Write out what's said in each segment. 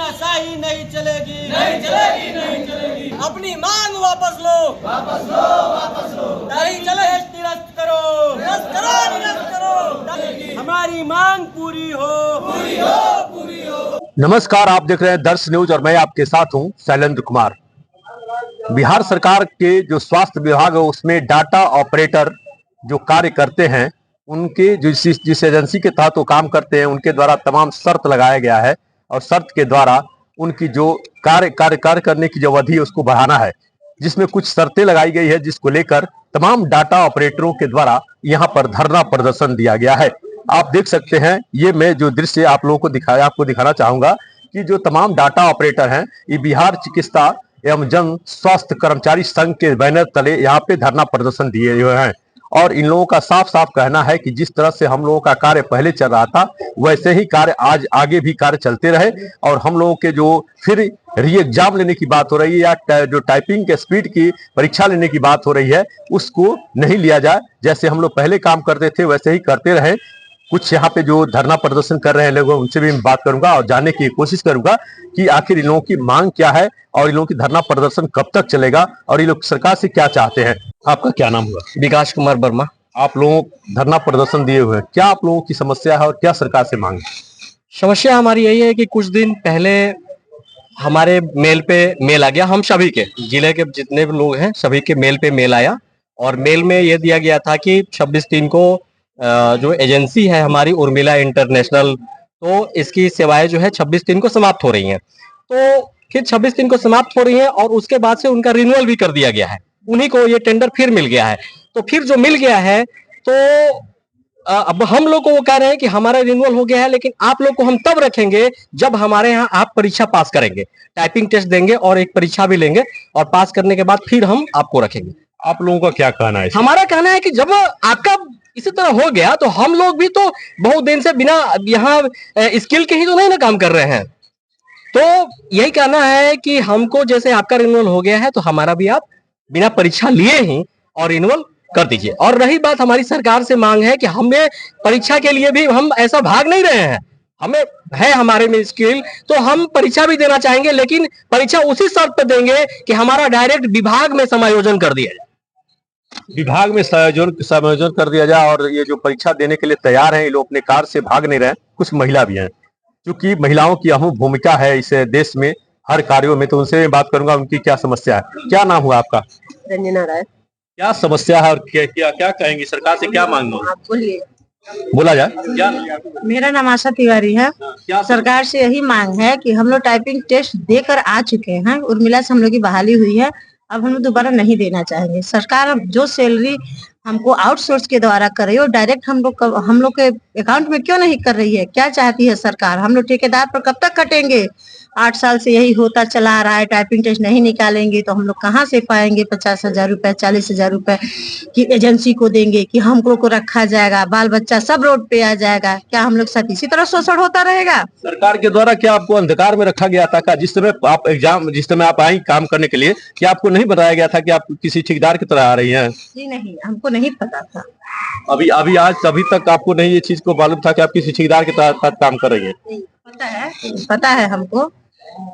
तानाशाही नहीं चलेगी, नहीं चलेगी, नहीं चलेगी। अपनी मांग वापस लो, वापस लो, वापस लो। नहीं चले निरस्त करो, निरस्त करो, निरस्त करो। हमारी मांग पूरी हो, पूरी हो, पूरी हो। नमस्कार, आप देख रहे हैं दर्श न्यूज और मैं आपके साथ हूं शैलेंद्र कुमार। बिहार सरकार के जो स्वास्थ्य विभाग है उसमें डाटा ऑपरेटर जो कार्य करते हैं उनके जिस एजेंसी के तहत वो काम करते हैं उनके द्वारा तमाम शर्त लगाया गया है और शर्त के द्वारा उनकी जो कार्य करने की जो अवधि है उसको बढ़ाना है, जिसमें कुछ शर्तें लगाई गई है जिसको लेकर तमाम डाटा ऑपरेटरों के द्वारा यहाँ पर धरना प्रदर्शन दिया गया है। आप देख सकते हैं, ये मैं जो दृश्य आप लोगों को आपको दिखाना चाहूंगा कि जो तमाम डाटा ऑपरेटर हैं ये बिहार चिकित्सा एवं जन स्वास्थ्य कर्मचारी संघ के बैनर तले यहाँ पे धरना प्रदर्शन दिए हुए हैं और इन लोगों का साफ साफ कहना है कि जिस तरह से हम लोगों का कार्य पहले चल रहा था वैसे ही कार्य आज आगे भी कार्य चलते रहे और हम लोगों के जो फिर री एग्जाम लेने की बात हो रही है या जो टाइपिंग के स्पीड की परीक्षा लेने की बात हो रही है उसको नहीं लिया जाए। जैसे हम लोग पहले काम करते थे वैसे ही करते रहे। कुछ यहाँ पे जो धरना प्रदर्शन कर रहे हैं लोग उनसे भी मैं बात करूंगा और जानने की कोशिश करूंगा कि आखिर इन लोगों की मांग क्या है और इन लोगों की धरना प्रदर्शन कब तक चलेगा और ये लोग सरकार से क्या चाहते हैं। आपका क्या नाम हुआ? विकास कुमार वर्मा। आप लोगों धरना प्रदर्शन दिए हुए हैं, क्या आप लोगों की समस्या है और क्या सरकार से मांग है? समस्या हमारी यही है कि कुछ दिन पहले हमारे मेल पे मेल आ गया, हम सभी के जिले के जितने भी लोग हैं सभी के मेल पे मेल आया और मेल में यह दिया गया था कि 26/3 को जो एजेंसी है हमारी उर्मिला इंटरनेशनल, तो इसकी सेवाएं जो है 26/3 को समाप्त हो रही हैं। तो फिर 26/3 को समाप्त हो रही हैं और उसके बाद से उनका रिन्यूअल भी कर दिया गया है, उन्हीं को ये टेंडर फिर मिल गया है। तो फिर जो मिल गया है तो अब हम लोग को वो कह रहे हैं कि हमारा रिन्यूअल हो गया है लेकिन आप लोग को हम तब रखेंगे जब हमारे यहाँ आप परीक्षा पास करेंगे, टाइपिंग टेस्ट देंगे और एक परीक्षा भी लेंगे और पास करने के बाद फिर हम आपको रखेंगे। आप लोगों का क्या कहना है? हमारा कहना है कि जब आपका इसी तरह हो गया तो हम लोग भी तो बहुत दिन से बिना यहाँ स्किल के ही तो नहीं ना काम कर रहे हैं। तो यही कहना है कि हमको जैसे आपका रिन्यूअल हो गया है तो हमारा भी आप बिना परीक्षा लिए ही और रिन्यूअल कर दीजिए। और रही बात हमारी सरकार से मांग है कि हमें परीक्षा के लिए भी हम ऐसा भाग नहीं रहे हैं, हमें है हमारे में स्किल तो हम परीक्षा भी देना चाहेंगे लेकिन परीक्षा उसी शर्त पर देंगे कि हमारा डायरेक्ट विभाग में समायोजन कर दिया जाए, विभाग में समायोजन कर दिया जाए। और ये जो परीक्षा देने के लिए तैयार हैं ये लोग अपने कार्य से भाग नहीं रहे। कुछ महिला भी हैं, क्योंकि महिलाओं की अहम भूमिका है इस देश में हर कार्यों में, तो उनसे मैं बात करूंगा उनकी क्या समस्या है। क्या नाम हुआ आपका? रंजना राय। क्या समस्या है और क्या कहेंगी, सरकार से क्या मांग आप बोलिए। बोला जाए क्या? मेरा नाम आशा तिवारी है। सरकार से यही मांग है कि हम लोग टाइपिंग टेस्ट देकर आ चुके हैं, उर्मिला से हम लोग की बहाली हुई है, अब हम लोग दोबारा नहीं देना चाहेंगे। सरकार अब जो सैलरी हमको आउटसोर्स के द्वारा कर रही है और डायरेक्ट हम लोग के अकाउंट में क्यों नहीं कर रही है? क्या चाहती है सरकार? हम लोग ठेकेदार पर कब तक कटेंगे? 8 साल से यही होता चला आ रहा है। टाइपिंग टेस्ट नहीं निकालेंगे तो हम लोग कहाँ से पाएंगे 50,000 रुपए 40,000 रुपए की एजेंसी को देंगे कि हम लोग को रखा जाएगा, बाल बच्चा सब रोड पे आ जाएगा। क्या हम लोग साथ इसी तरह शोषण होता रहेगा? सरकार के द्वारा क्या आपको अंधकार में रखा गया था? जिस समय आप आई काम करने के लिए, क्या आपको नहीं बताया गया था कि आप किसी ठेकेदार की तरह आ रही हैं? जी नहीं, हमको नहीं पता था। अभी तक आपको नहीं ये चीज को मालूम था कि आप किसी ठेकेदार के तहत काम कर रही हैं? पता है हमको,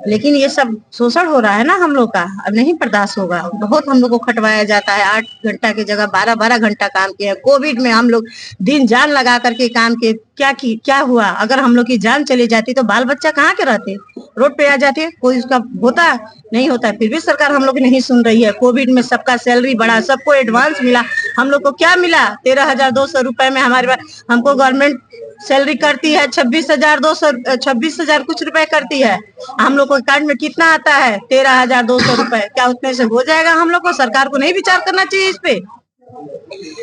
लेकिन ये सब शोषण हो रहा है ना हम लोग का, अब नहीं बर्दाश्त होगा। बहुत हम लोग को खटवाया जाता है, 8 घंटा की जगह 12-12 घंटा काम किया। कोविड में हम लोग दिन जान लगा करके काम किए। क्या हुआ? अगर हम लोग की जान चली जाती तो बाल बच्चा कहाँ के रहते? रोड पे आ जाते। कोई उसका होता नहीं होता, फिर भी सरकार हम लोग नहीं सुन रही है। कोविड में सबका सैलरी बढ़ा, सबको एडवांस मिला, हम लोग को क्या मिला? 13,200 रुपए में हमारे हमको गवर्नमेंट सैलरी करती है 26,000 कुछ रुपए करती है। हम लोग को अकाउंट में कितना आता है? 13,200 रुपए। क्या उतने से हो जाएगा हम लोग को? सरकार को नहीं विचार करना चाहिए इस पे?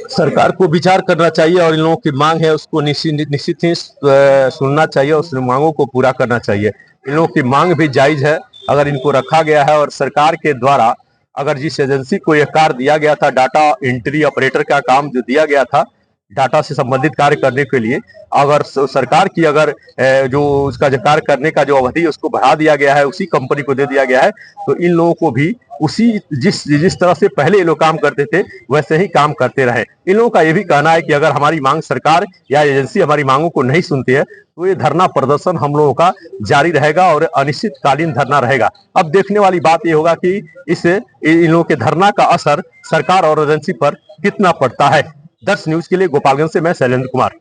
सरकार को विचार करना चाहिए और इन लोगों की मांग है उसको निश्चित ही सुनना चाहिए और उस मांगों को पूरा करना चाहिए। इन लोगों की मांग भी जायज है। अगर इनको रखा गया है और सरकार के द्वारा अगर जिस एजेंसी को यह कार्य दिया गया था, डाटा एंट्री ऑपरेटर का काम जो दिया गया था, डाटा से संबंधित कार्य करने के लिए अगर सरकार की अगर जो उसका जो कार्य करने का जो अवधि है उसको बढ़ा दिया गया है, उसी कंपनी को दे दिया गया है, तो इन लोगों को भी उसी जिस तरह से पहले ये लोग काम करते थे वैसे ही काम करते रहे। इन लोगों का ये भी कहना है कि अगर हमारी मांग सरकार या एजेंसी हमारी मांगों को नहीं सुनती है तो ये धरना प्रदर्शन हम लोगों का जारी रहेगा और अनिश्चितकालीन धरना रहेगा। अब देखने वाली बात ये होगा कि इन लोगों के धरना का असर सरकार और एजेंसी पर कितना पड़ता है। दर्श न्यूज के लिए गोपालगंज से मैं शैलेंद्र कुमार।